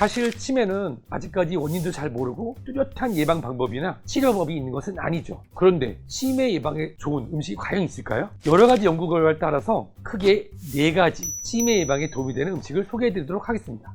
사실 치매는 아직까지 원인도 잘 모르고 뚜렷한 예방 방법이나 치료법이 있는 것은 아니죠. 그런데 치매 예방에 좋은 음식이 과연 있을까요? 여러 가지 연구 결과를 따라서 크게 4가지 치매 예방에 도움이 되는 음식을 소개해 드리도록 하겠습니다.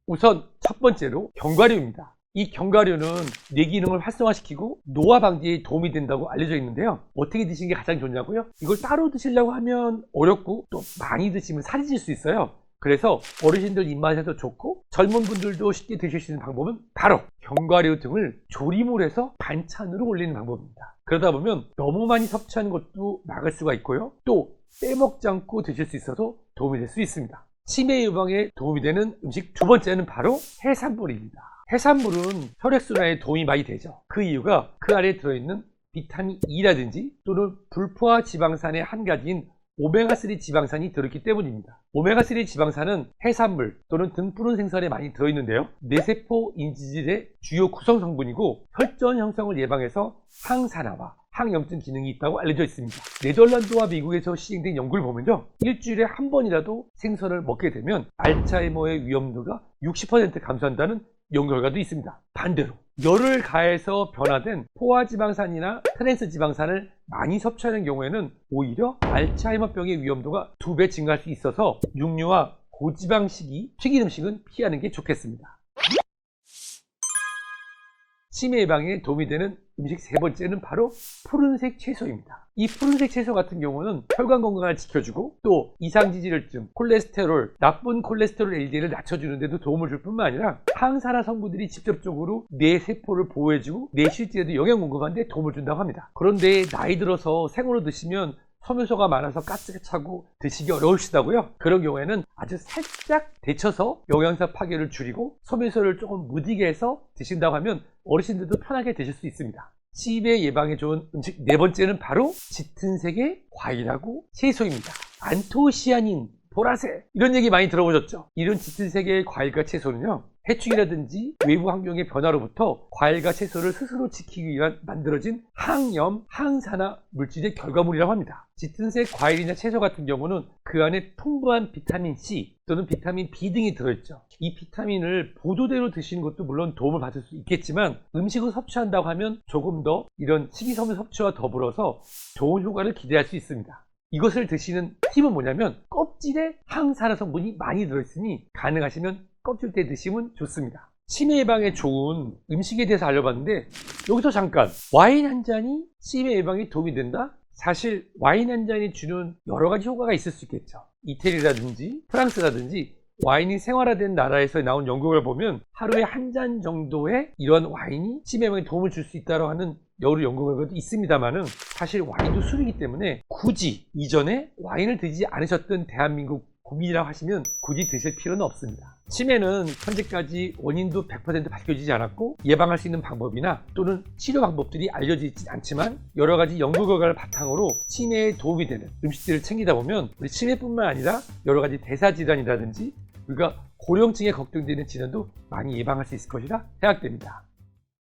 우선 첫 번째로 견과류입니다. 이 견과류는 뇌 기능을 활성화시키고 노화 방지에 도움이 된다고 알려져 있는데요. 어떻게 드시는 게 가장 좋냐고요? 이걸 따로 드시려고 하면 어렵고 또 많이 드시면 살이 찔 수 있어요. 그래서 어르신들 입맛에도 좋고 젊은 분들도 쉽게 드실 수 있는 방법은 바로 견과류 등을 조림을 해서 반찬으로 올리는 방법입니다. 그러다 보면 너무 많이 섭취하는 것도 막을 수가 있고요. 또 빼먹지 않고 드실 수 있어서 도움이 될 수 있습니다. 치매 예방에 도움이 되는 음식 두 번째는 바로 해산물입니다. 해산물은 혈액순환에 도움이 많이 되죠. 그 이유가 그 안에 들어있는 비타민 E라든지 또는 불포화 지방산의 한 가지인 오메가3 지방산이 들어있기 때문입니다. 오메가3 지방산은 해산물 또는 등푸른 생선에 많이 들어있는데요. 뇌세포 인지질의 주요 구성 성분이고 혈전 형성을 예방해서 항산화와 항염증 기능이 있다고 알려져 있습니다. 네덜란드와 미국에서 시행된 연구를 보면요, 일주일에 한 번이라도 생선을 먹게 되면 알츠하이머의 위험도가 60% 감소한다는 연구 결과도 있습니다. 반대로 열을 가해서 변화된 포화지방산이나 트랜스지방산을 많이 섭취하는 경우에는 오히려 알츠하이머병의 위험도가 2배 증가할 수 있어서 육류와 고지방식이 튀긴 음식은 피하는 게 좋겠습니다. 치매 예방에 도움이 되는 음식 세 번째는 바로 푸른색 채소입니다. 이 푸른색 채소 같은 경우는 혈관 건강을 지켜주고 또 이상지질혈증, 콜레스테롤, 나쁜 콜레스테롤 LDL을 낮춰주는 데도 도움을 줄 뿐만 아니라 항산화 성분들이 직접적으로 뇌 세포를 보호해주고 뇌 실질에도 영양 공급하는 데 도움을 준다고 합니다. 그런데 나이 들어서 생으로 드시면 섬유소가 많아서 가스가 차고 드시기 어려우시다고요? 그런 경우에는 아주 살짝 데쳐서 영양소 파괴를 줄이고 섬유소를 조금 무디게 해서 드신다고 하면 어르신들도 편하게 드실 수 있습니다. 치매 예방에 좋은 음식 네 번째는 바로 짙은 색의 과일하고 채소입니다. 안토시아닌, 보라색 이런 얘기 많이 들어보셨죠? 이런 짙은 색의 과일과 채소는요, 해충이라든지 외부 환경의 변화로부터 과일과 채소를 스스로 지키기 위한 만들어진 항염, 항산화 물질의 결과물이라고 합니다. 짙은색 과일이나 채소 같은 경우는 그 안에 풍부한 비타민 C 또는 비타민 B 등이 들어있죠. 이 비타민을 보조대로 드시는 것도 물론 도움을 받을 수 있겠지만 음식을 섭취한다고 하면 조금 더 이런 식이섬유 섭취와 더불어서 좋은 효과를 기대할 수 있습니다. 이것을 드시는 팁은 뭐냐면 껍질에 항산화 성분이 많이 들어있으니 가능하시면 껍질째 드시면 좋습니다. 치매 예방에 좋은 음식에 대해서 알려봤는데 여기서 잠깐, 와인 한 잔이 치매 예방에 도움이 된다? 사실 와인 한 잔이 주는 여러 가지 효과가 있을 수 있겠죠. 이태리라든지 프랑스라든지 와인이 생활화된 나라에서 나온 연구를 보면 하루에 한 잔 정도의 이런 와인이 치매 예방에 도움을 줄 수 있다고 하는 여러 연구 결과도 있습니다만은 사실 와인도 술이기 때문에 굳이 이전에 와인을 드시지 않으셨던 대한민국 국민이라고 하시면 굳이 드실 필요는 없습니다. 치매는 현재까지 원인도 100% 밝혀지지 않았고 예방할 수 있는 방법이나 또는 치료 방법들이 알려지지 않지만 여러 가지 연구 결과를 바탕으로 치매에 도움이 되는 음식들을 챙기다 보면 우리 치매뿐만 아니라 여러 가지 대사질환이라든지 우리가 고령층에 걱정되는 질환도 많이 예방할 수 있을 것이라 생각됩니다.